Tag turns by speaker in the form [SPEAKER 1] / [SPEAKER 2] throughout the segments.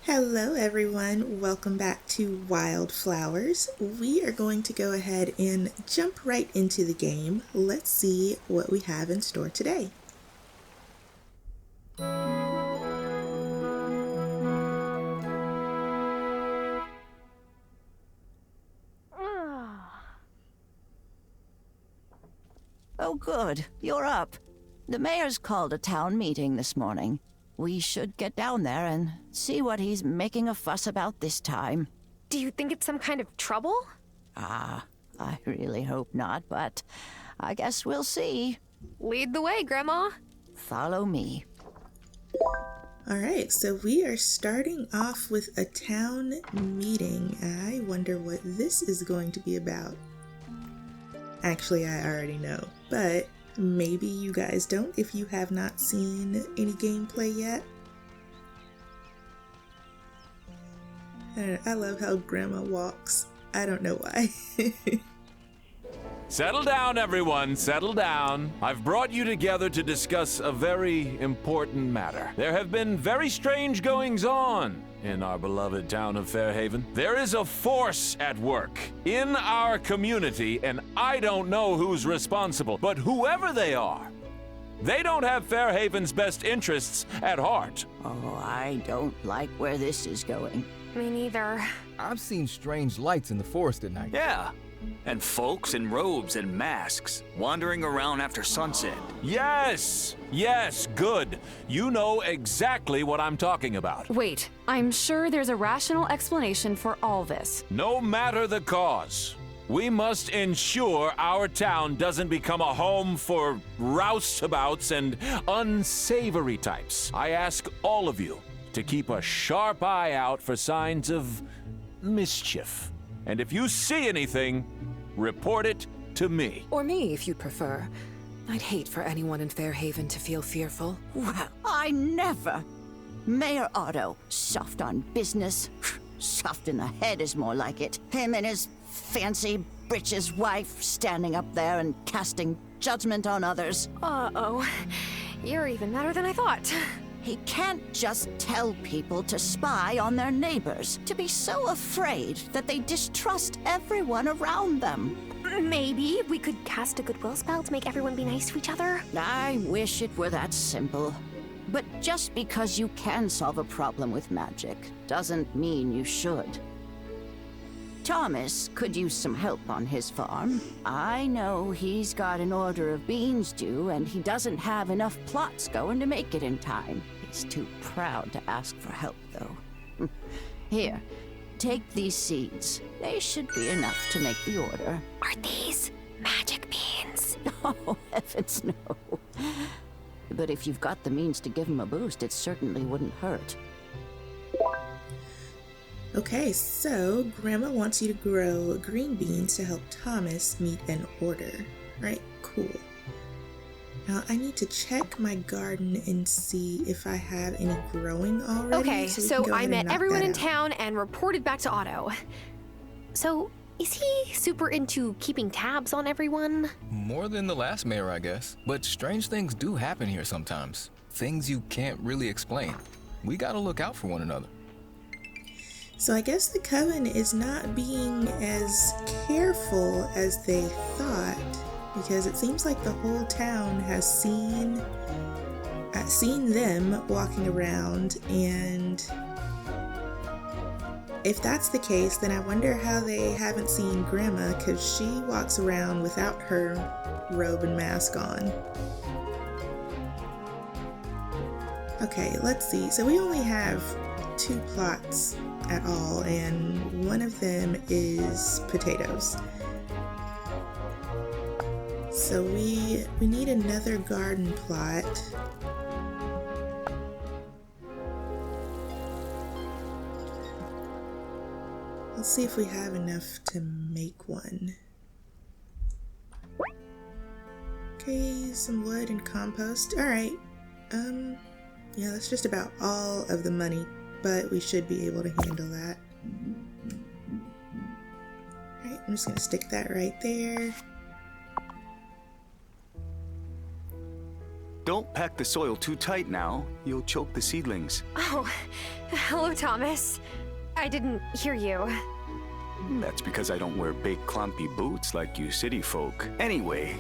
[SPEAKER 1] Hello everyone, welcome back to Wildflowers. We are going to go ahead and jump right into the game. Let's see what we have in store today.
[SPEAKER 2] Oh, good. You're up. The mayor's called a town meeting this morning. We should get down there and see what he's making a fuss about this time.
[SPEAKER 3] Do you think it's some kind of trouble?
[SPEAKER 2] I really hope not, but I guess we'll see.
[SPEAKER 3] Lead the way, Grandma.
[SPEAKER 2] Follow me.
[SPEAKER 1] Alright, so we are starting off with a town meeting. I wonder what this is going to be about. Actually, I already know, but maybe you guys don't if you have not seen any gameplay yet. I love how Grandma walks. I don't know why.
[SPEAKER 4] Settle down, everyone. Settle down. I've brought you together to discuss a very important matter. There have been very strange goings-on in our beloved town of Fairhaven. There is a force at work in our community, and I don't know who's responsible, but whoever they are, they don't have Fairhaven's best interests at heart.
[SPEAKER 2] Oh, I don't like where this is going.
[SPEAKER 3] Me neither.
[SPEAKER 5] I've seen strange lights in the forest at night.
[SPEAKER 6] Yeah, and folks in robes and masks wandering around after sunset.
[SPEAKER 4] Yes, good. You know exactly what I'm talking about.
[SPEAKER 7] Wait, I'm sure there's a rational explanation for all this.
[SPEAKER 4] No matter the cause, we must ensure our town doesn't become a home for roustabouts and unsavory types. I ask all of you to keep a sharp eye out for signs of mischief. And if you see anything, report it to me.
[SPEAKER 8] Or me, if you'd prefer. I'd hate for anyone in Fairhaven to feel fearful.
[SPEAKER 2] Well, I never. Mayor Otto, soft on business. Soft in the head is more like it. Him and his fancy britches wife standing up there and casting judgment on others.
[SPEAKER 3] Uh-oh. You're even madder than I thought.
[SPEAKER 2] He can't just tell people to spy on their neighbors, to be so afraid that they distrust everyone around them.
[SPEAKER 3] Maybe we could cast a goodwill spell to make everyone be nice to each other.
[SPEAKER 2] I wish it were that simple. But just because you can solve a problem with magic doesn't mean you should. Thomas could use some help on his farm. I know he's got an order of beans due, and he doesn't have enough plots going to make it in time. He's too proud to ask for help, though. Here, take these seeds. They should be enough to make the order.
[SPEAKER 3] Are these magic beans?
[SPEAKER 2] Oh, heavens no. But if you've got the means to give him a boost, it certainly wouldn't hurt.
[SPEAKER 1] Okay, so Grandma wants you to grow green beans to help Thomas meet an order. Right, cool. Now I need to check my garden and see if I have any growing already.
[SPEAKER 3] Okay, so I met everyone in town and reported back to Otto. So, is he super into keeping tabs on everyone?
[SPEAKER 5] More than the last mayor, I guess. But strange things do happen here sometimes. Things you can't really explain. We gotta look out for one another.
[SPEAKER 1] So I guess the Coven is not being as careful as they thought, because it seems like the whole town has seen them walking around, and if that's the case, then I wonder how they haven't seen Grandma, because she walks around without her robe and mask on. Okay, let's see. So we only have 2 plots at all, and one of them is potatoes. So we need another garden plot. Let's see if we have enough to make one. Okay, some wood and compost. Alright. Yeah, that's just about all of the money, but we should be able to handle that. Alright, I'm just gonna stick that right there.
[SPEAKER 6] Don't pack the soil too tight now. You'll choke the seedlings.
[SPEAKER 3] Oh, hello, Thomas. I didn't hear you.
[SPEAKER 6] That's because I don't wear big clumpy boots like you city folk. Anyway,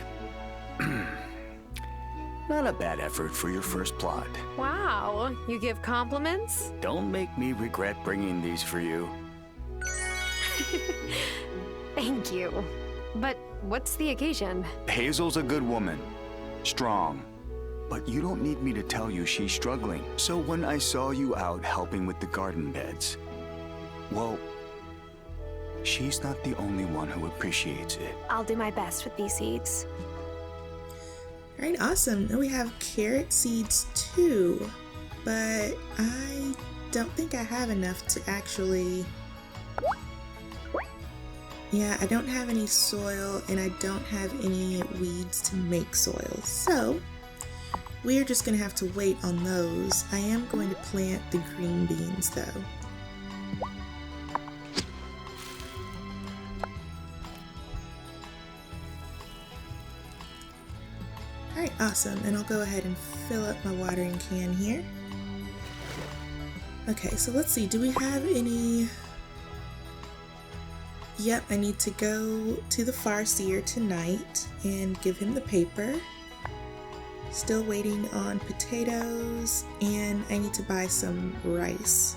[SPEAKER 6] not a bad effort for your first plot.
[SPEAKER 3] Wow, you give compliments?
[SPEAKER 6] Don't make me regret bringing these for you.
[SPEAKER 3] Thank you. But what's the occasion?
[SPEAKER 6] Hazel's a good woman. Strong. But you don't need me to tell you she's struggling. So when I saw you out helping with the garden beds, well, she's not the only one who appreciates it.
[SPEAKER 3] I'll do my best with these seeds.
[SPEAKER 1] All right, awesome. Now we have carrot seeds too, but I don't think I have enough to actually... Yeah, I don't have any soil and I don't have any weeds to make soil. So we are just gonna have to wait on those. I am going to plant the green beans though. Alright, awesome. And I'll go ahead and fill up my watering can here. Okay, so let's see. Do we have any... Yep, I need to go to the farseer tonight and give him the paper. Still waiting on potatoes, and I need to buy some rice.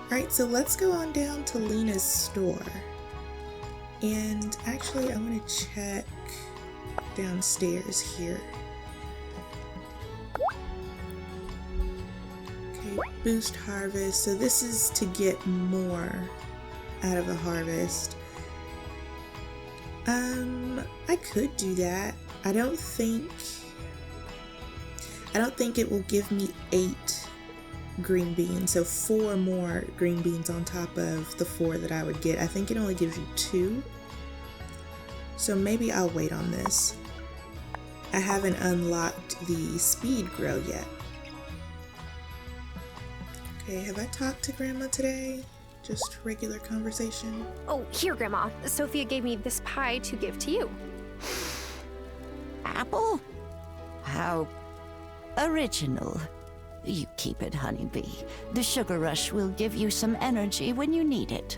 [SPEAKER 1] Alright, so let's go on down to Lena's store. And actually, I want to check downstairs here. Okay, boost harvest. So this is to get more out of a harvest. I could do that. I don't think it will give me 8 green beans, so 4 more green beans on top of the 4 that I would get. I think it only gives you 2. So maybe I'll wait on this. I haven't unlocked the speed grow yet. Okay, have I talked to Grandma today? Just regular conversation?
[SPEAKER 3] Oh, here, Grandma. Sophia gave me this pie to give to you.
[SPEAKER 2] Apple? How original. You keep it, honeybee. The sugar rush will give you some energy when you need it.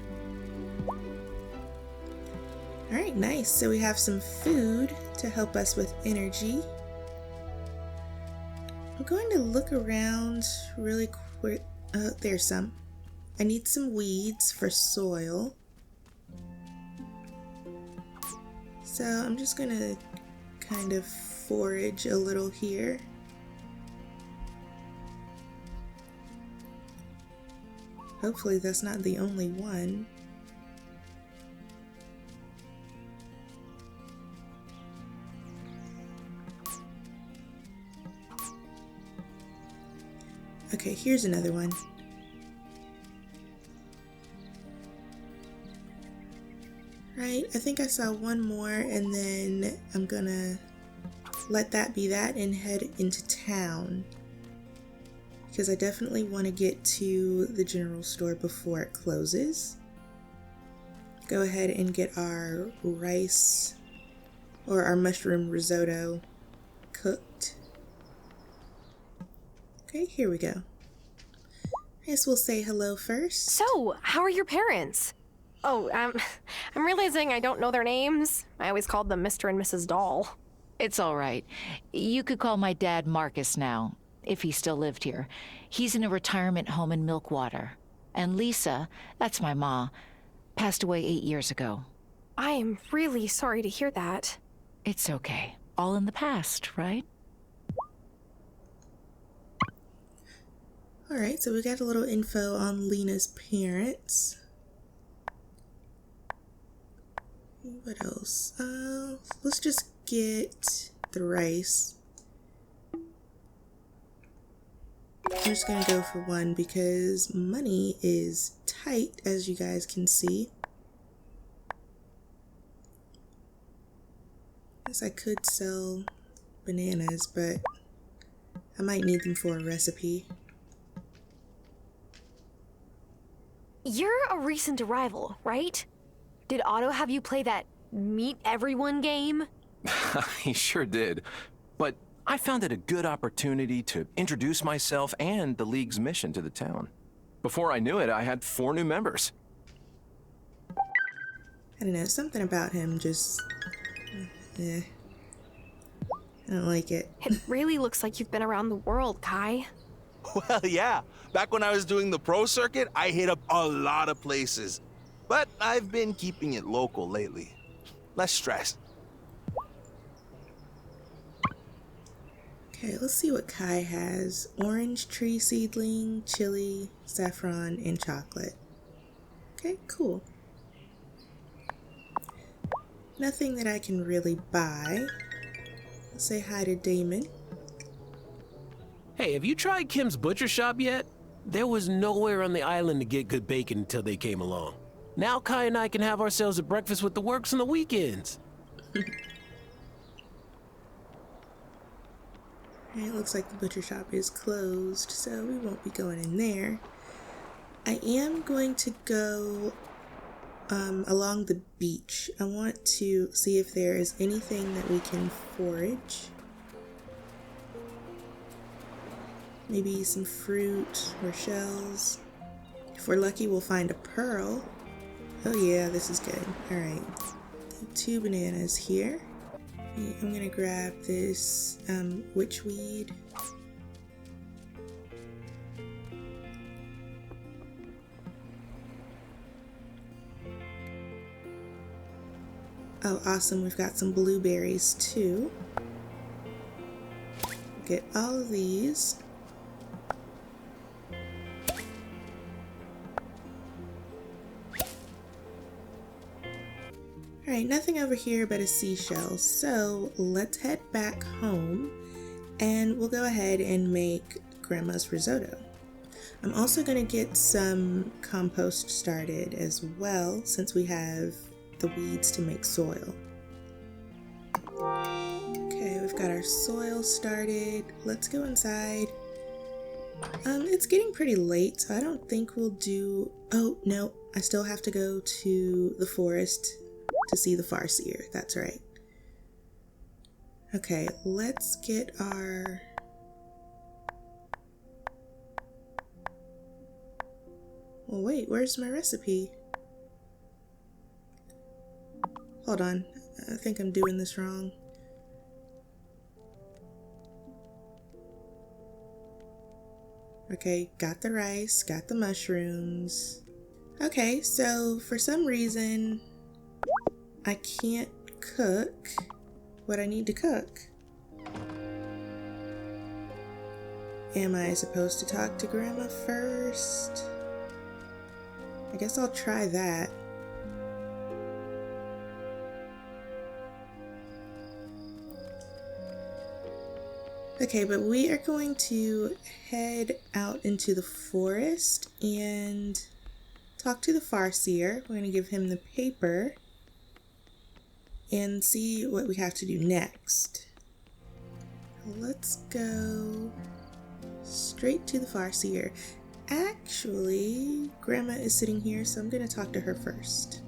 [SPEAKER 1] Alright, nice. So we have some food to help us with energy. I'm going to look around really quick. There's some. I need some weeds for soil. So I'm just gonna kind of forage a little here. Hopefully that's not the only one. Okay, here's another one. Right, I think I saw one more, and then I'm gonna let that be that and head into town. Because I definitely want to get to the general store before it closes. Go ahead and get our rice or our mushroom risotto cooked. Okay, here we go. I guess we'll say hello first.
[SPEAKER 3] So, how are your parents? Oh, I'm realizing I don't know their names. I always called them Mr. and Mrs. Doll.
[SPEAKER 9] It's all right. You could call my dad Marcus now, if he still lived here. He's in a retirement home in Milkwater. And Lisa, that's my ma, passed away 8 years ago.
[SPEAKER 3] I am really sorry to hear that.
[SPEAKER 9] It's okay. All in the past, right?
[SPEAKER 1] Alright, so we got a little info on Lena's parents. What else? Let's just get the rice. I'm just gonna go for one because money is tight, as you guys can see. Guess I could sell bananas, but I might need them for a recipe.
[SPEAKER 3] You're a recent arrival, right? Did Otto have you play that meet everyone game?
[SPEAKER 10] He sure did. But I found it a good opportunity to introduce myself and the League's mission to the town. Before I knew it, I had 4 new members.
[SPEAKER 1] I don't know, something about him just... I don't like it.
[SPEAKER 3] It really looks like you've been around the world, Kai.
[SPEAKER 11] Well, yeah. Back when I was doing the pro circuit, I hit up a lot of places. But I've been keeping it local lately. Less stress.
[SPEAKER 1] Okay, let's see what Kai has. Orange tree seedling, chili, saffron, and chocolate. Okay, cool. Nothing that I can really buy. Let's say hi to Damon.
[SPEAKER 12] Hey, have you tried Kim's Butcher Shop yet? There was nowhere on the island to get good bacon until they came along. Now Kai and I can have ourselves a breakfast with the works on the weekends.
[SPEAKER 1] It looks like the butcher shop is closed, so we won't be going in there. I am going to go along the beach. I want to see if there is anything that we can forage. Maybe some fruit or shells. If we're lucky, we'll find a pearl. Oh yeah, this is good. Alright. 2 bananas here. I'm gonna grab this witchweed. Oh, awesome. We've got some blueberries too. Get all of these. Alright, nothing over here but a seashell, so let's head back home and we'll go ahead and make Grandma's risotto. I'm also going to get some compost started as well, since we have the weeds to make soil. Okay, we've got our soil started. Let's go inside. It's getting pretty late, so I don't think we'll do... Oh, no, I still have to go to the forest to see the farseer. That's right. Okay, let's get our... Well, wait, where's my recipe? Hold on, I think I'm doing this wrong. Okay, got the rice, got the mushrooms. Okay, so for some reason, I can't cook what I need to cook. Am I supposed to talk to Grandma first? I guess I'll try that. Okay, but we are going to head out into the forest and talk to the farseer. We're going to give him the paper and see what we have to do next. Let's go straight to the farseer. Actually, Grandma is sitting here, so I'm going to talk to her first.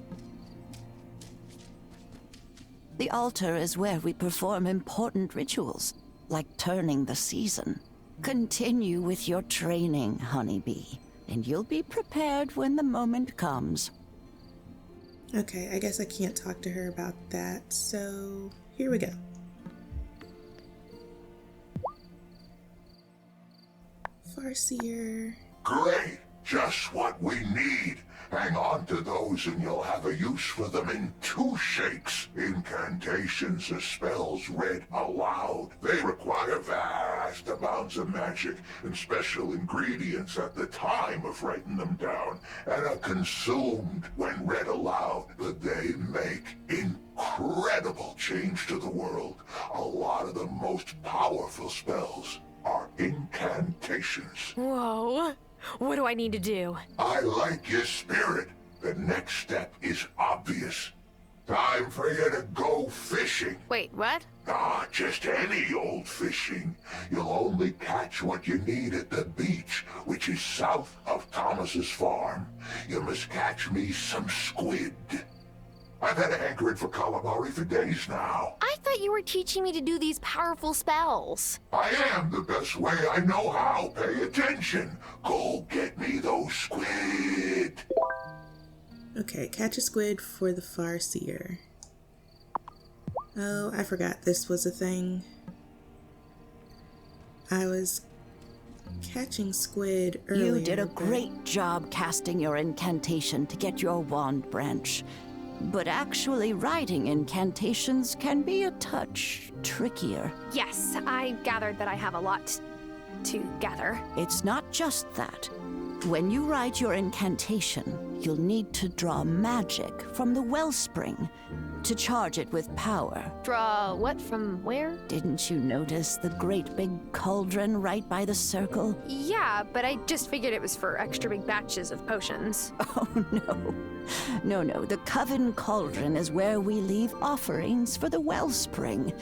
[SPEAKER 2] The altar is where we perform important rituals, like turning the season. Continue with your training, honeybee, and you'll be prepared when the moment comes.
[SPEAKER 1] Okay, I guess I can't talk to her about that, so here we go. Farseer.
[SPEAKER 13] Great! Just what we need. Hang on to those and you'll have a use for them in 2 shakes. Incantations are spells read aloud. They require vast amounts of magic and special ingredients at the time of writing them down, and are consumed when read aloud. But they make incredible change to the world. A lot of the most powerful spells are incantations.
[SPEAKER 3] Whoa. What do I need to do?
[SPEAKER 13] I like your spirit. The next step is obvious. Time for you to go fishing.
[SPEAKER 3] Wait, what?
[SPEAKER 13] Just any old fishing. You'll only catch what you need at the beach, which is south of Thomas's farm. You must catch me some squid. I've had a hankering for calamari for days now.
[SPEAKER 3] I thought you were teaching me to do these powerful spells.
[SPEAKER 13] I am the best way I know how. Pay attention. Go get me those squid.
[SPEAKER 1] Okay, catch a squid for the Farseer. Oh, I forgot this was a thing. I was catching squid earlier.
[SPEAKER 2] You did a great job casting your incantation to get your wand branch. But actually writing incantations can be a touch trickier.
[SPEAKER 3] Yes, I gathered that I have a lot to gather.
[SPEAKER 2] It's not just that. When you write your incantation, you'll need to draw magic from the wellspring to charge it with power.
[SPEAKER 3] Draw what from where?
[SPEAKER 2] Didn't you notice the great big cauldron right by the circle?
[SPEAKER 3] Yeah, but I just figured it was for extra big batches of potions.
[SPEAKER 2] Oh, no. No. The Coven Cauldron is where we leave offerings for the wellspring,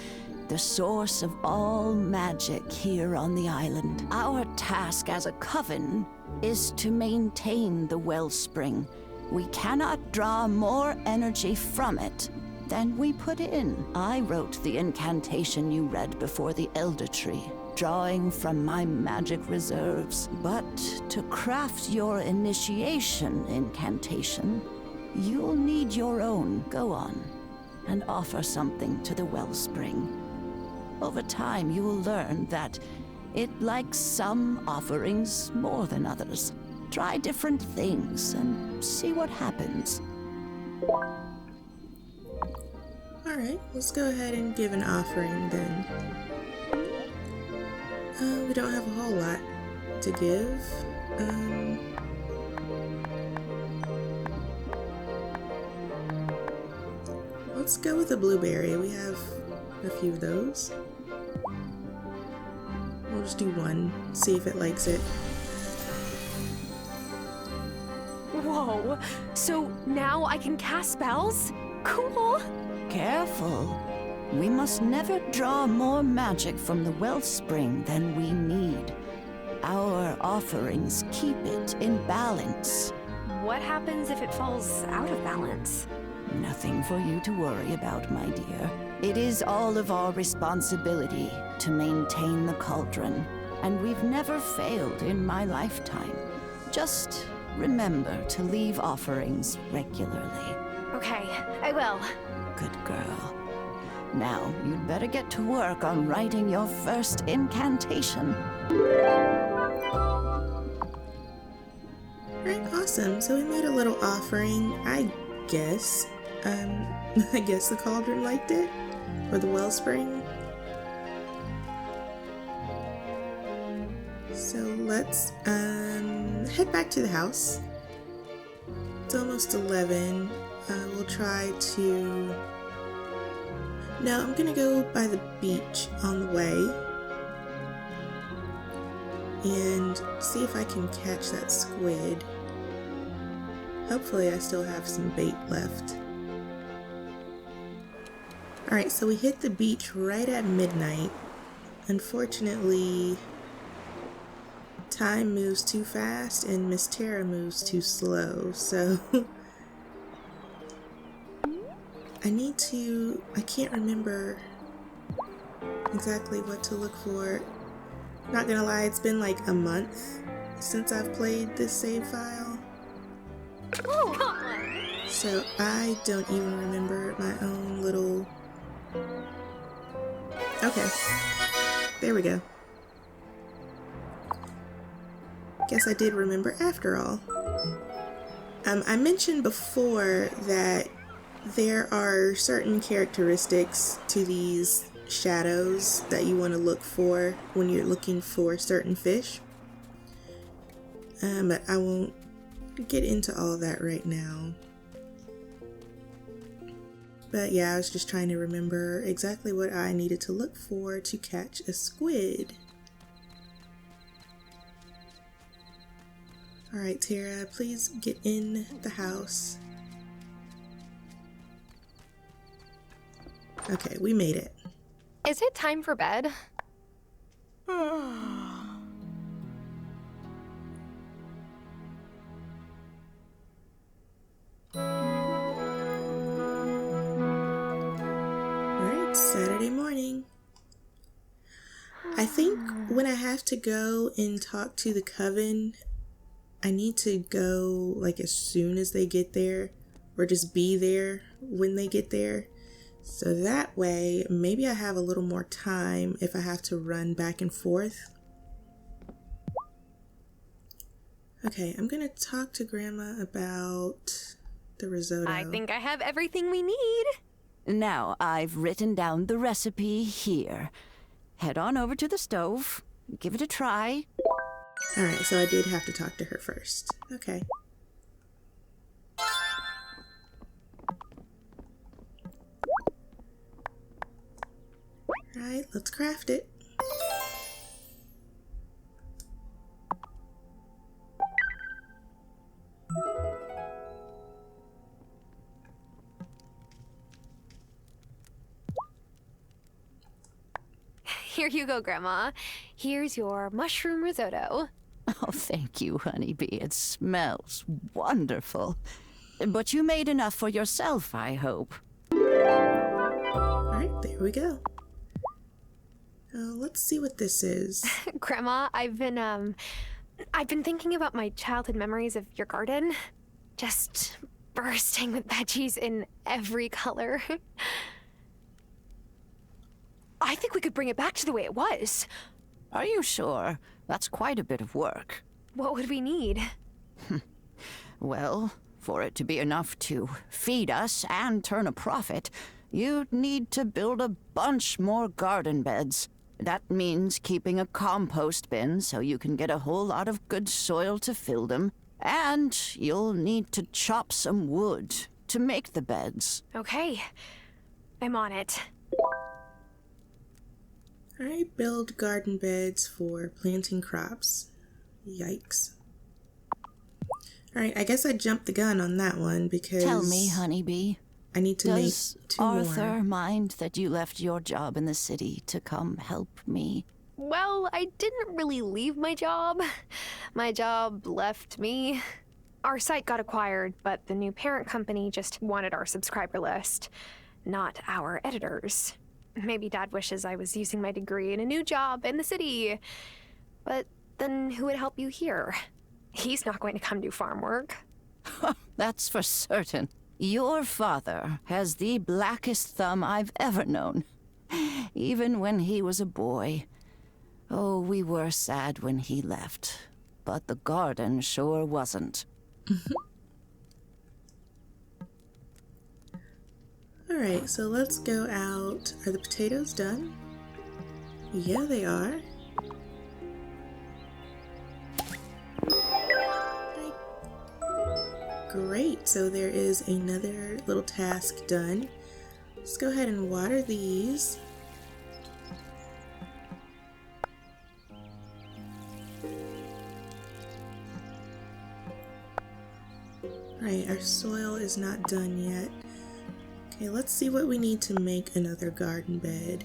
[SPEAKER 2] the source of all magic here on the island. Our task as a coven is to maintain the wellspring. We cannot draw more energy from it than we put in. I wrote the incantation you read before the Elder Tree, drawing from my magic reserves. But to craft your initiation incantation, you'll need your own. Go on and offer something to the wellspring. Over time, you will learn that it likes some offerings more than others. Try different things and see what happens.
[SPEAKER 1] Alright, let's go ahead and give an offering then. We don't have a whole lot to give. Let's go with a blueberry. We have a few of those. We'll just do one, see if it likes it.
[SPEAKER 3] Whoa, so now I can cast spells? Cool!
[SPEAKER 2] Careful. We must never draw more magic from the wellspring than we need. Our offerings keep it in balance.
[SPEAKER 3] What happens if it falls out of balance?
[SPEAKER 2] Nothing for you to worry about, my dear. It is all of our responsibility to maintain the cauldron, and we've never failed in my lifetime. Just remember to leave offerings regularly.
[SPEAKER 3] Okay, I will.
[SPEAKER 2] Good girl. Now, you'd better get to work on writing your first incantation.
[SPEAKER 1] Alright, awesome. So we made a little offering, I guess. I guess the cauldron liked it? Or the wellspring? So let's head back to the house. It's almost 11. We'll try to... No, I'm gonna go by the beach on the way and see if I can catch that squid. Hopefully I still have some bait left. Alright, so we hit the beach right at midnight. Unfortunately, time moves too fast and Miss Tara moves too slow, so I can't remember exactly what to look for. Not gonna lie, it's been like a month since I've played this save file.
[SPEAKER 3] Oh, come on.
[SPEAKER 1] So I don't even remember my own little... Okay, there we go. Guess I did remember after all. I mentioned before that there are certain characteristics to these shadows that you want to look for when you're looking for certain fish. But I won't get into all of that right now. But yeah, I was just trying to remember exactly what I needed to look for to catch a squid. Alright, Tara, please get in the house. Okay, we made it.
[SPEAKER 3] Is it time for bed?
[SPEAKER 1] Saturday morning. I think when I have to go and talk to the coven, I need to go like as soon as they get there, or just be there when they get there. So that way, maybe I have a little more time if I have to run back and forth. Okay, I'm gonna talk to Grandma about the risotto.
[SPEAKER 3] I think I have everything we need.
[SPEAKER 2] Now, I've written down the recipe here. Head on over to the stove. Give it a try.
[SPEAKER 1] Alright, so I did have to talk to her first. Okay. Alright, let's craft it.
[SPEAKER 3] Here you go, Grandma. Here's your mushroom risotto.
[SPEAKER 2] Oh, thank you, honeybee. It smells wonderful. But you made enough for yourself, I hope.
[SPEAKER 1] Alright, there we go. Let's see what this is.
[SPEAKER 3] Grandma, I've been thinking about my childhood memories of your garden. Just bursting with veggies in every color. I think we could bring it back to the way it was.
[SPEAKER 2] Are you sure? That's quite a bit of work.
[SPEAKER 3] What would we need?
[SPEAKER 2] Well, for it to be enough to feed us and turn a profit, you'd need to build a bunch more garden beds. That means keeping a compost bin so you can get a whole lot of good soil to fill them. And you'll need to chop some wood to make the beds.
[SPEAKER 3] Okay, I'm on it.
[SPEAKER 1] Alright, build garden beds for planting crops. Yikes. Alright, I guess I jumped the gun on that one because...
[SPEAKER 2] Tell me, honeybee.
[SPEAKER 1] I need to make 2 more.
[SPEAKER 2] Does Arthur mind that you left your job in the city to come help me?
[SPEAKER 3] Well, I didn't really leave my job. My job left me. Our site got acquired, but the new parent company just wanted our subscriber list, not our editors. Maybe Dad wishes I was using my degree in a new job in the city. But then who would help you here? He's not going to come do farm work.
[SPEAKER 2] That's for certain. Your father has the blackest thumb I've ever known. Even when he was a boy. Oh, we were sad when he left. But the garden sure wasn't.
[SPEAKER 1] Alright, so let's go out. Are the potatoes done? Yeah, they are. Okay. Great, so there is another little task done. Let's go ahead and water these. Alright, our soil is not done yet. Okay, let's see what we need to make another garden bed.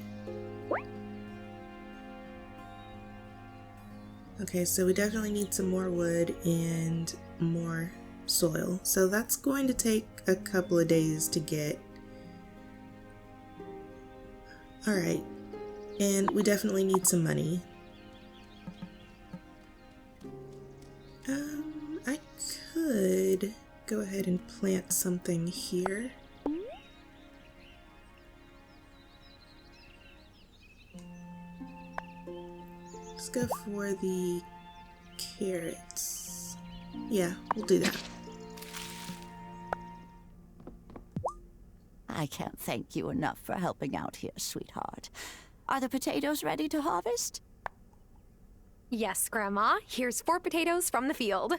[SPEAKER 1] Okay, so we definitely need some more wood and more soil. So that's going to take a couple of days to get. Alright, and we definitely need some money. I could go ahead and plant something here. Let's go for the carrots. Yeah, we'll do that.
[SPEAKER 2] I can't thank you enough for helping out here, sweetheart. Are the potatoes ready to harvest?
[SPEAKER 3] Yes, Grandma. Here's 4 potatoes from the field.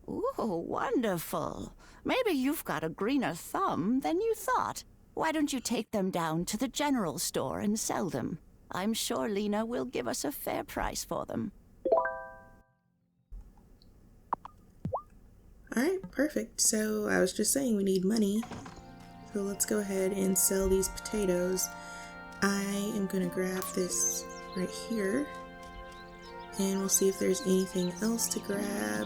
[SPEAKER 2] Ooh, wonderful. Maybe you've got a greener thumb than you thought. Why don't you take them down to the general store and sell them? I'm sure Lena will give us a fair price for them.
[SPEAKER 1] Alright, perfect. So I was just saying we need money. So let's go ahead and sell these potatoes. I am going to grab this right here. And we'll see if there's anything else to grab.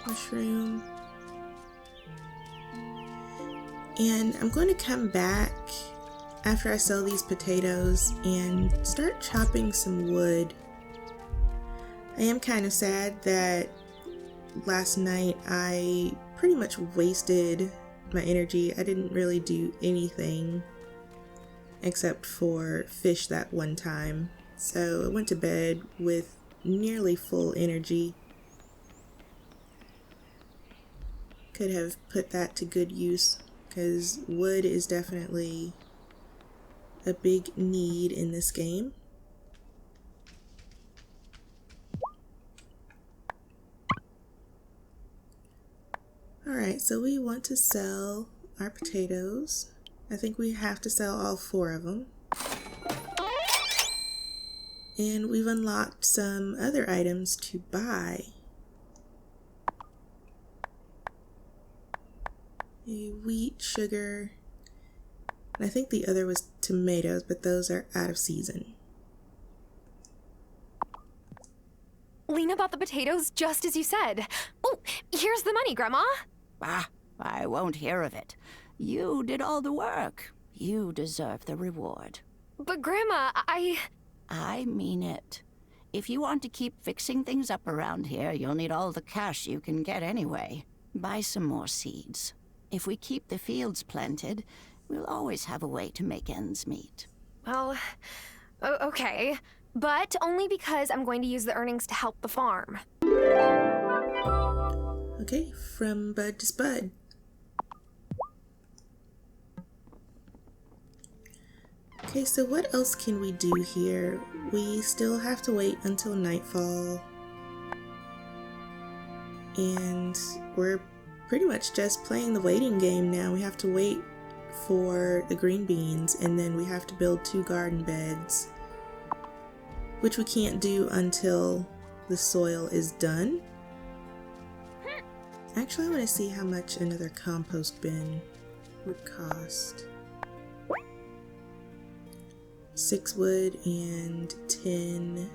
[SPEAKER 1] Mushroom. And I'm going to come back after I sell these potatoes and start chopping some wood. I am kind of sad that last night I pretty much wasted my energy. I didn't really do anything except for fish that one time. So I went to bed with nearly full energy. Could have put that to good use because wood is definitely a big need in this game. Alright, so we want to sell our potatoes. I think we have to sell all 4 of them. And we've unlocked some other items to buy. Wheat, sugar, and I think the other was tomatoes, but those are out of season.
[SPEAKER 3] Lena bought the potatoes just as you said. Oh, here's the money, Grandma.
[SPEAKER 2] Ah, I won't hear of it. You did all the work. You deserve the reward.
[SPEAKER 3] But Grandma,
[SPEAKER 2] I mean it. If you want to keep fixing things up around here, you'll need all the cash you can get anyway. Buy some more seeds. If we keep the fields planted, we'll always have a way to make ends meet.
[SPEAKER 3] Well, okay. But only because I'm going to use the earnings to help the farm.
[SPEAKER 1] Okay, from bud to spud. Okay, so what else can we do here? We still have to wait until nightfall. And we're pretty much just playing the waiting game now. We have to wait for the green beans, and then we have to build 2 garden beds, which we can't do until the soil is done. Actually, I want to see how much another compost bin would cost. 6 wood and 10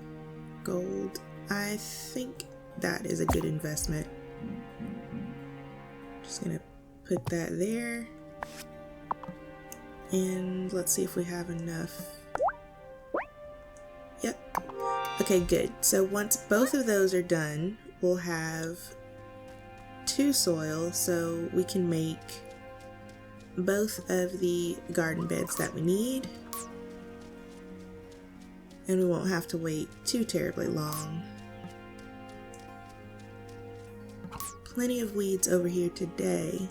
[SPEAKER 1] gold. I think that is a good investment. Just gonna put that there. And let's see if we have enough. Yep. Okay, good. So once both of those are done, we'll have 2 soil, so we can make both of the garden beds that we need. And we won't have to wait too terribly long. Plenty of weeds over here today.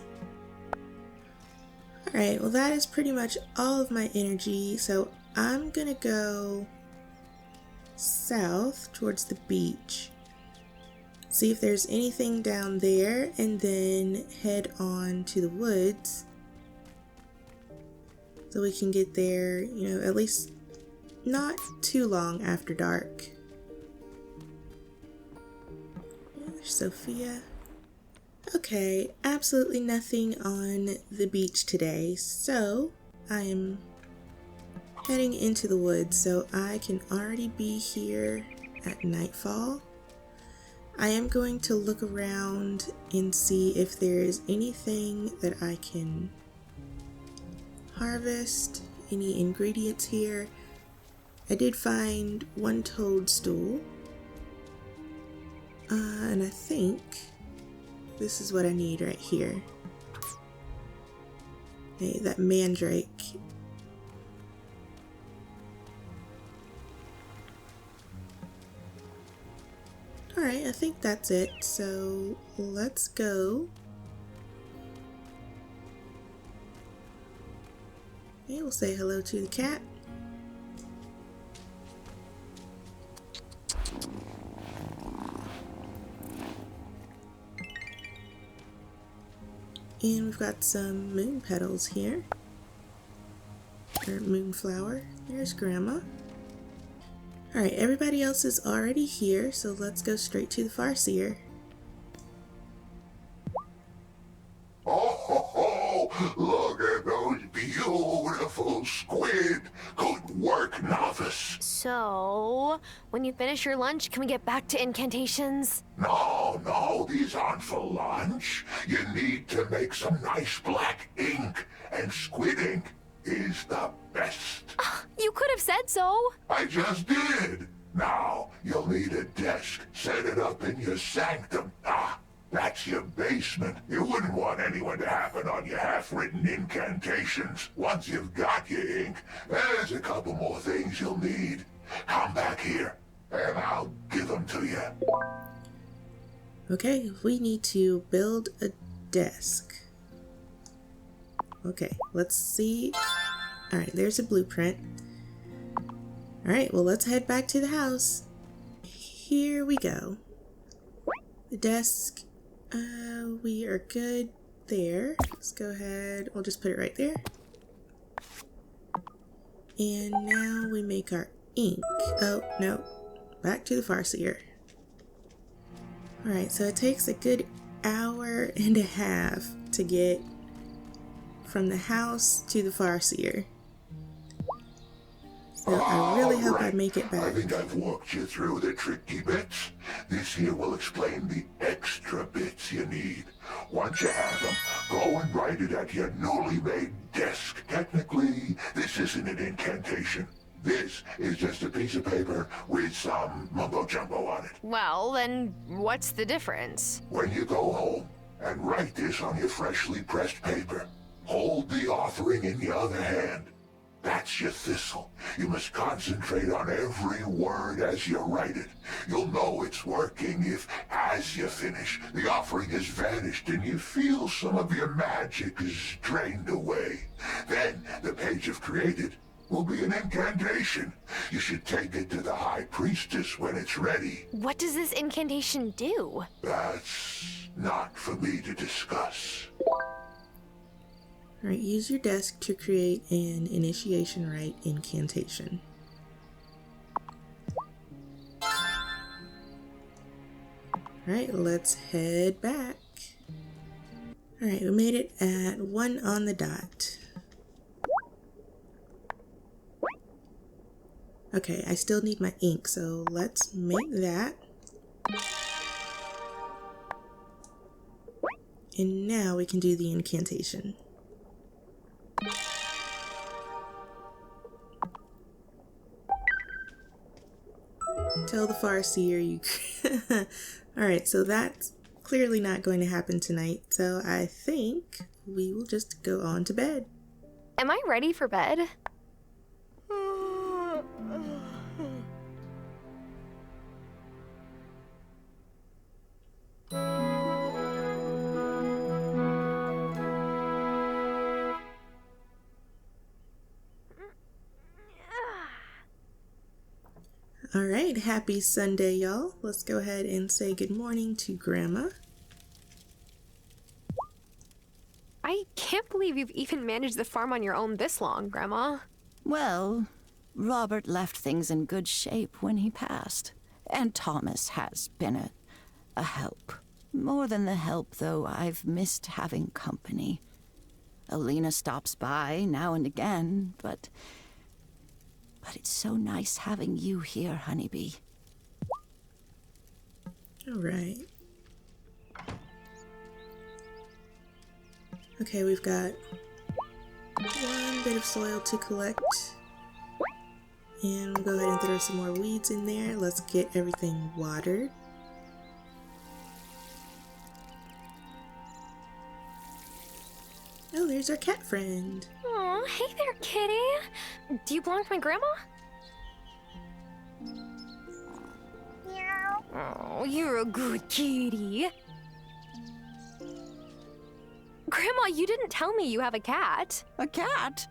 [SPEAKER 1] Alright, well that is pretty much all of my energy, so I'm gonna go south towards the beach, see if there's anything down there, and then head on to the woods so we can get there, you know, at least not too long after dark. There's Sophia. Okay, absolutely nothing on the beach today, so I'm heading into the woods so I can already be here at nightfall. I am going to look around and see if there's anything that I can harvest, any ingredients here. I did find 1 toadstool, and I think this is what I need right here. Okay, that mandrake. Alright, I think that's it, so let's go. Okay, we'll say hello to the cat. And we've got some moon petals here. Or moonflower. There's Grandma. Alright, everybody else is already here, so let's go straight to the Farseer.
[SPEAKER 13] Oh, look at those beautiful squid. Good work, novice.
[SPEAKER 3] So, when you finish your lunch, can we get back to incantations?
[SPEAKER 13] No, these aren't for lunch. You need to make some nice black ink, and squid ink is the best.
[SPEAKER 3] You could have said so.
[SPEAKER 13] I just did. Now, you'll need a desk. Set it up in your sanctum. That's your basement. You wouldn't want anyone to happen on your half-written incantations. Once you've got your ink, there's a couple more things you'll need. Come back here, and I'll give them to you.
[SPEAKER 1] Okay, we need to build a desk. Okay, let's see. Alright, there's a blueprint. Alright, well, let's head back to the house. Here we go. The desk, we are good there. Let's go ahead, we'll just put it right there. And now we make our ink. Oh, no, back to the farseer. Alright, so it takes a good hour and a half to get from the house to the farseer. So I really hope I make it back.
[SPEAKER 13] I think I've walked you through the tricky bits. This here will explain the extra bits you need. Once you have them, go and write it at your newly made desk. Technically, this isn't an incantation. This is just a piece of paper with some mumbo-jumbo on it.
[SPEAKER 3] Well, then what's the difference?
[SPEAKER 13] When you go home and write this on your freshly pressed paper, hold the offering in your other hand. That's your thistle. You must concentrate on every word as you write it. You'll know it's working if, as you finish, the offering has vanished and you feel some of your magic is drained away. Then the page you've created will be an incantation. You should take it to the High Priestess when it's ready.
[SPEAKER 3] What does this incantation do?
[SPEAKER 13] That's not for me to discuss.
[SPEAKER 1] Alright, use your desk to create an initiation rite incantation. Alright, let's head back. Alright, we made it at 1 on the dot. Okay, I still need my ink, so let's make that. And now we can do the incantation. Tell the farseer you... Alright, so that's clearly not going to happen tonight, so I think we will just go on to bed.
[SPEAKER 3] Am I ready for bed?
[SPEAKER 1] Alright, happy Sunday, y'all. Let's go ahead and say good morning to Grandma.
[SPEAKER 3] I can't believe you've even managed the farm on your own this long, Grandma.
[SPEAKER 2] Well, Robert left things in good shape when he passed. And Thomas has been a help. More than the help, though, I've missed having company. Alina stops by now and again, but it's so nice having you here, Honeybee.
[SPEAKER 1] Alright. Okay, we've got 1 bit of soil to collect. And we'll go ahead and throw some more weeds in there. Let's get everything watered. Oh, there's our cat friend.
[SPEAKER 3] Aw, hey there, kitty. Do you belong to my grandma? Meow. Oh, you're a good kitty. Grandma, you didn't tell me you have a cat.
[SPEAKER 2] A cat?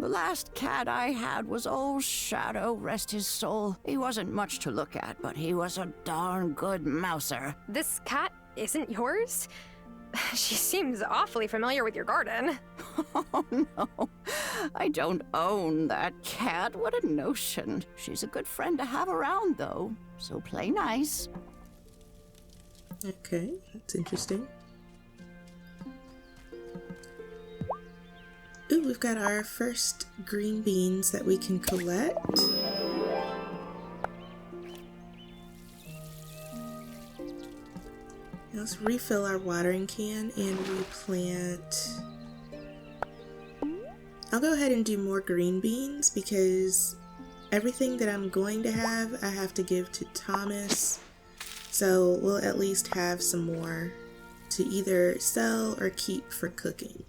[SPEAKER 2] The last cat I had was old Shadow, rest his soul. He wasn't much to look at, but he was a darn good mouser.
[SPEAKER 3] This cat isn't yours? She seems awfully familiar with your garden.
[SPEAKER 2] Oh, no. I don't own that cat. What a notion. She's a good friend to have around, though. So play nice.
[SPEAKER 1] Okay, that's interesting. Ooh, we've got our first green beans that we can collect. Now let's refill our watering can and replant I'll go ahead and do more green beans because everything that I'm going to have, I have to give to Thomas. So we'll at least have some more to either sell or keep for cooking.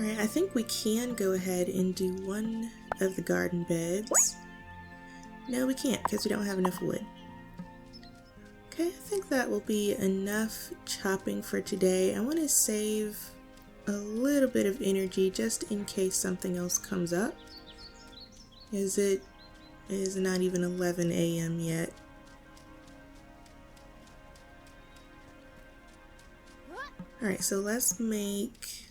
[SPEAKER 1] Alright, I think we can go ahead and do one of the garden beds. No, we can't because we don't have enough wood. Okay, I think that will be enough chopping for today. I want to save a little bit of energy just in case something else comes up. It is not even 11 a.m. yet. Alright, so let's make...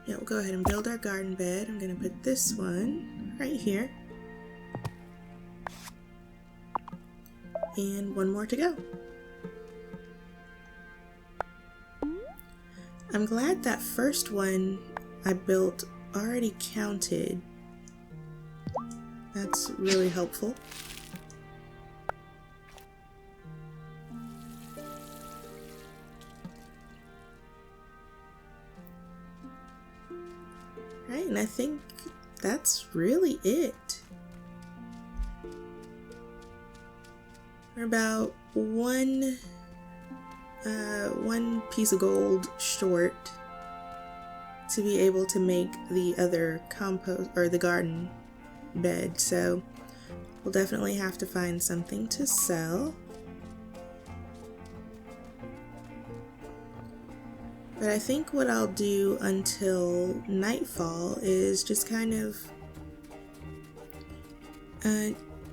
[SPEAKER 1] Yeah, we'll go ahead and build our garden bed. I'm going to put this one right here. And one more to go. I'm glad that first one I built already counted. That's really helpful. Right, and I think that's really it. We're about one piece of gold short to be able to make the other compost or the garden bed, so we'll definitely have to find something to sell. But I think what I'll do until nightfall is just kind of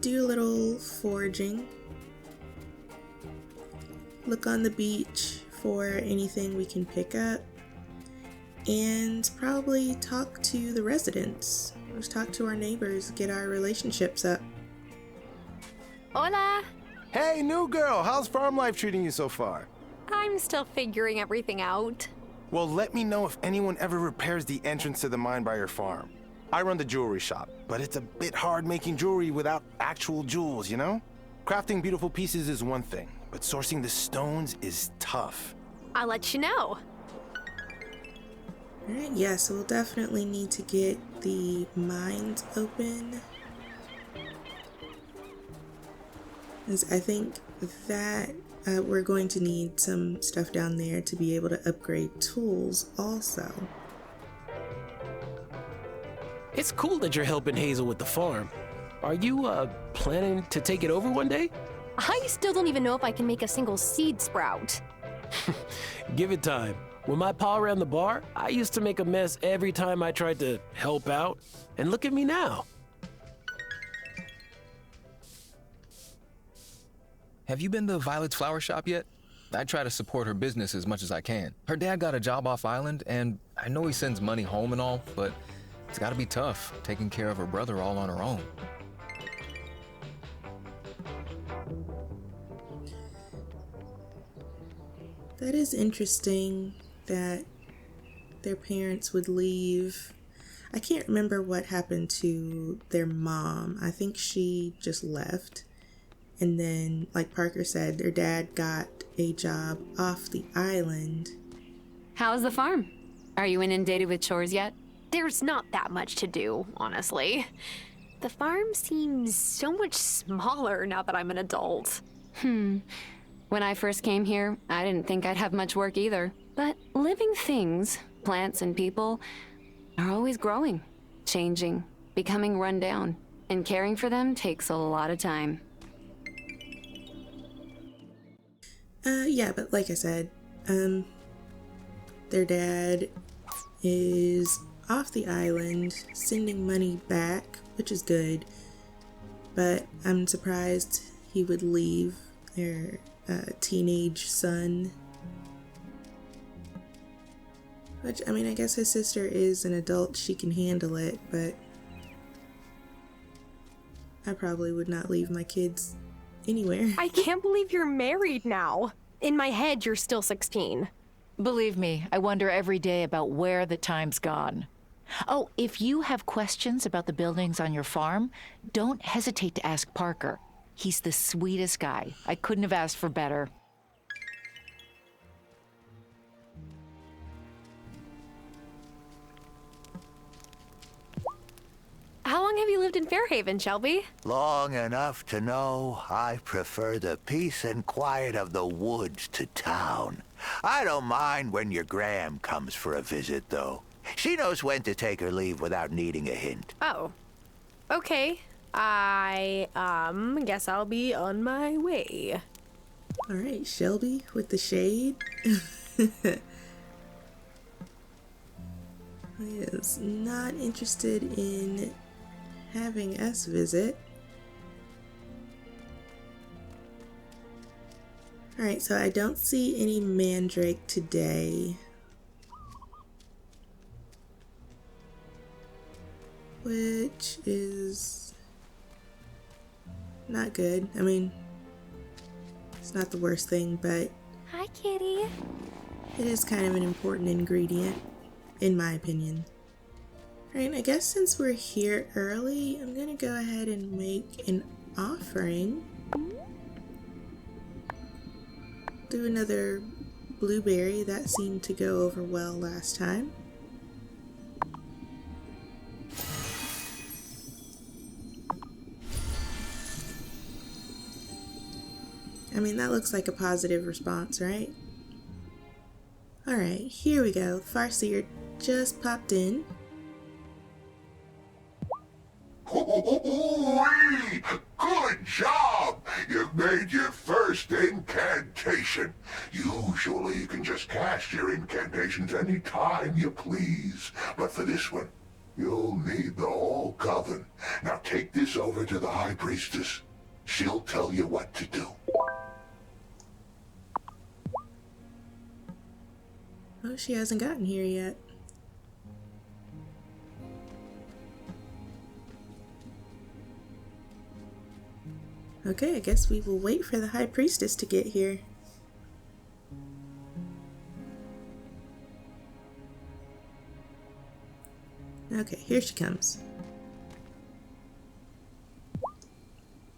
[SPEAKER 1] do a little foraging, look on the beach for anything we can pick up, and probably talk to the residents. Just talk to our neighbors, get our relationships up.
[SPEAKER 3] Hola!
[SPEAKER 14] Hey, new girl! How's farm life treating you so far?
[SPEAKER 3] I'm still figuring everything out.
[SPEAKER 14] Well, let me know if anyone ever repairs the entrance to the mine by your farm. I run the jewelry shop, but it's a bit hard making jewelry without actual jewels, you know? Crafting beautiful pieces is one thing, but sourcing the stones is tough.
[SPEAKER 3] I'll let you know.
[SPEAKER 1] Alright, yeah, so we'll definitely need to get the mines open. Because I think that we're going to need some stuff down there to be able to upgrade tools also.
[SPEAKER 12] It's cool that you're helping Hazel with the farm. Are you, planning to take it over one day?
[SPEAKER 3] I still don't even know if I can make a single seed sprout.
[SPEAKER 12] Give it time. When my pa ran the bar, I used to make a mess every time I tried to help out. And look at me now.
[SPEAKER 5] Have you been to Violet's flower shop yet? I try to support her business as much as I can. Her dad got a job off island, and I know he sends money home and all, but it's gotta be tough taking care of her brother all on her own.
[SPEAKER 1] That is interesting that their parents would leave. I can't remember what happened to their mom. I think she just left. And then, like Parker said, their dad got a job off the island.
[SPEAKER 7] How's the farm? Are you inundated with chores yet?
[SPEAKER 3] There's not that much to do, honestly. The farm seems so much smaller now that I'm an adult.
[SPEAKER 7] When I first came here, I didn't think I'd have much work either. But living things, plants and people, are always growing, changing, becoming run down. And caring for them takes a lot of time.
[SPEAKER 1] Yeah, but like I said, their dad is off the island, sending money back, which is good, but I'm surprised he would leave their teenage son. Which, I mean, I guess his sister is an adult, she can handle it, but I probably would not leave my kids anywhere.
[SPEAKER 3] I can't believe you're married now. In my head, you're still 16.
[SPEAKER 9] Believe me, I wonder every day about where the time's gone. Oh, if you have questions about the buildings on your farm, don't hesitate to ask Parker. He's the sweetest guy. I couldn't have asked for better.
[SPEAKER 3] How long have you lived in Fairhaven, Shelby?
[SPEAKER 15] Long enough to know I prefer the peace and quiet of the woods to town. I don't mind when your Gram comes for a visit, though. She knows when to take her leave without needing a hint.
[SPEAKER 3] Oh. Okay. I, guess I'll be on my way.
[SPEAKER 1] Alright, Shelby with the shade. He is not interested in having us visit. Alright, so I don't see any mandrake today. Which is not good. I mean, it's not the worst thing, but
[SPEAKER 3] Hi, kitty.
[SPEAKER 1] it is kind of an important ingredient, in my opinion. Alright, I guess since we're here early, I'm gonna go ahead and make an offering. Do another blueberry. That seemed to go over well last time. I mean, that looks like a positive response, right? Alright, here we go. Farseer just popped in.
[SPEAKER 13] Ooh-wee! Good job! You've made your first incantation. Usually you can just cast your incantations any time you please. But for this one, you'll need the whole coven. Now take this over to the High Priestess. She'll tell you what to do.
[SPEAKER 1] Oh, she hasn't gotten here yet. Okay, I guess we will wait for the High Priestess to get here. Okay, here she comes.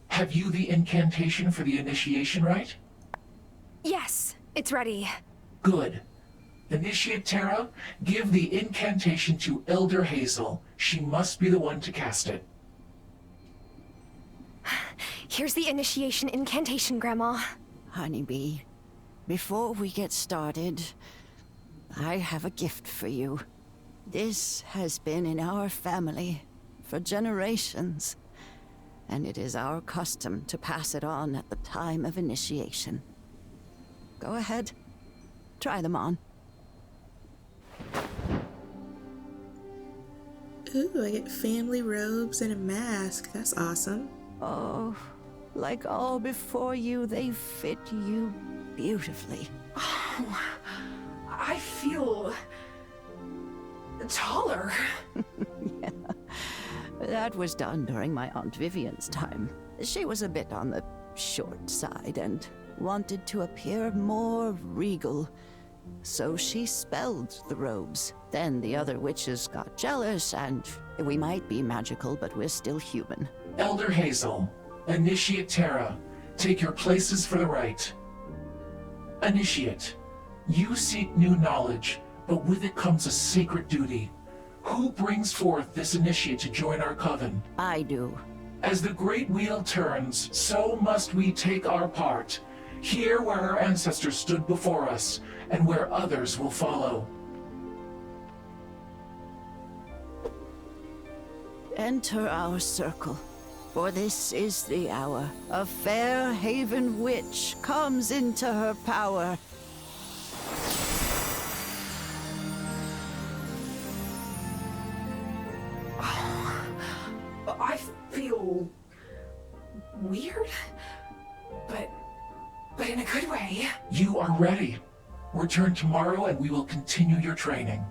[SPEAKER 16] Have you the incantation for the initiation right?
[SPEAKER 3] Yes, it's ready.
[SPEAKER 16] Good. Initiate Terra, give the incantation to Elder Hazel. She must be the one to cast it.
[SPEAKER 3] Here's the initiation incantation, Grandma.
[SPEAKER 2] Honeybee, before we get started, I have a gift for you. This has been in our family for generations, and it is our custom to pass it on at the time of initiation. Go ahead, try them on.
[SPEAKER 1] Ooh, I get family robes and a mask. That's awesome.
[SPEAKER 2] Oh, like all before you, they fit you beautifully.
[SPEAKER 16] Oh, I feel taller.
[SPEAKER 2] Yeah. That was done during my Aunt Vivian's time. She was a bit on the short side and wanted to appear more regal. So she spelled the robes. Then the other witches got jealous, and we might be magical, but we're still human.
[SPEAKER 16] Elder Hazel, Initiate Terra, take your places for the rite. Initiate, you seek new knowledge, but with it comes a sacred duty. Who brings forth this initiate to join our coven?
[SPEAKER 2] I do.
[SPEAKER 16] As the great wheel turns, so must we take our part. Here where our ancestors stood before us, and where others will follow.
[SPEAKER 2] Enter our circle, for this is the hour. A fair haven witch comes into her power.
[SPEAKER 16] I feel weird, but in a good way. You are ready. Return tomorrow and we will continue your training.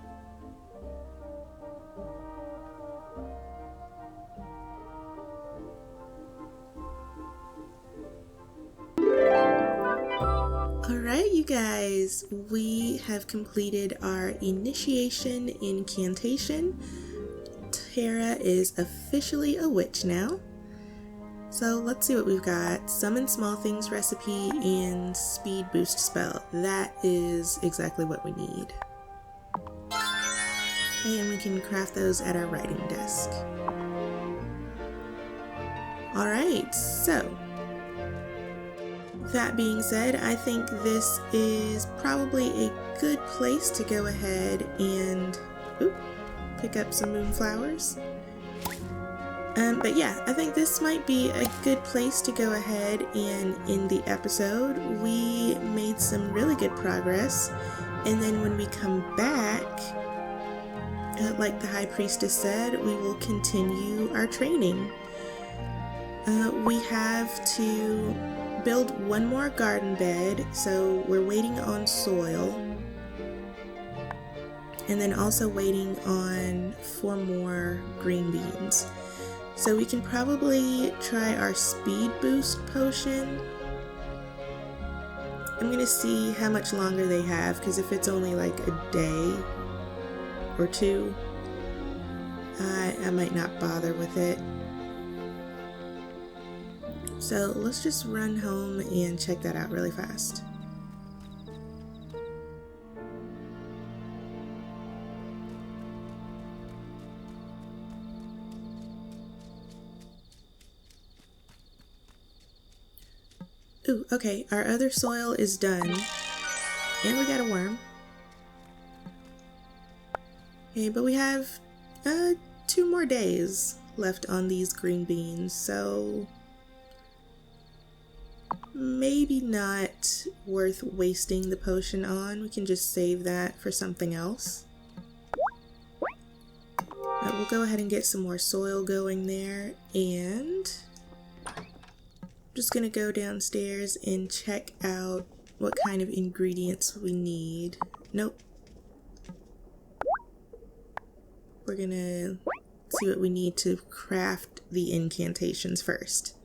[SPEAKER 1] Alright, you guys, we have completed our initiation incantation. Terra is officially a witch now. So let's see what we've got. Summon small things recipe and speed boost spell. That is exactly what we need. Okay, and we can craft those at our writing desk. Alright, so that being said, I think this is probably a good place to go ahead and pick up some moonflowers. But yeah, I think this might be a good place to go ahead and end the episode. We made some really good progress, and then when we come back, like the High Priestess said, we will continue our training. We have to build one more garden bed, so we're waiting on soil, and then also waiting on 4 more green beans. So we can probably try our speed boost potion. I'm gonna see how much longer they have, because if it's only like a day or 2, I might not bother with it. So let's just run home and check that out really fast. Ooh, okay, our other soil is done. And we got a worm. Okay, but we have 2 more days left on these green beans, so maybe not worth wasting the potion on. We can just save that for something else. But we'll go ahead and get some more soil going there, and I'm just gonna go downstairs and check out what kind of ingredients we need. Nope. We're gonna see what we need to craft the incantations first.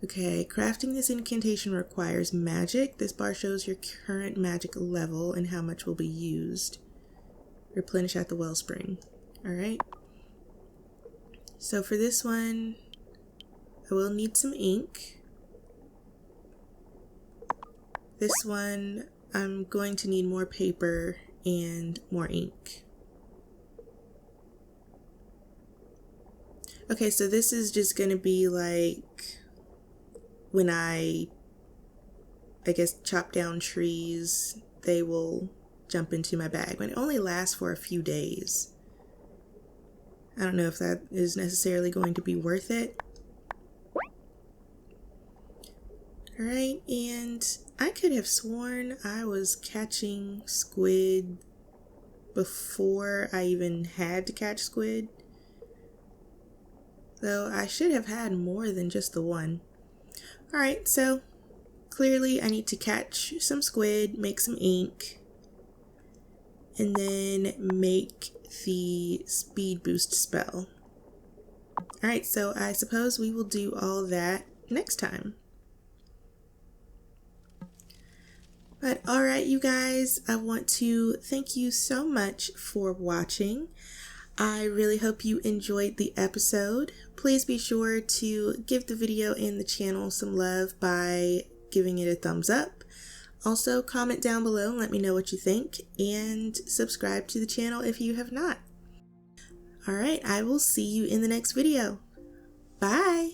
[SPEAKER 1] Okay, crafting this incantation requires magic. This bar shows your current magic level and how much will be used. Replenish at the wellspring. Alright. So for this one, I will need some ink. This one, I'm going to need more paper and more ink. Okay, so this is just going to be like when I guess chop down trees, they will jump into my bag, but it only lasts for a few days. I don't know if that is necessarily going to be worth it. Alright, and I could have sworn I was catching squid before I even had to catch squid. Though I should have had more than just the one. Alright, so clearly I need to catch some squid, make some ink, and then make the speed boost spell. Alright, so I suppose we will do all that next time. But alright, you guys, I want to thank you so much for watching. I really hope you enjoyed the episode. Please be sure to give the video and the channel some love by giving it a thumbs up. Also, comment down below and let me know what you think, and subscribe to the channel if you have not. Alright, I will see you in the next video. Bye!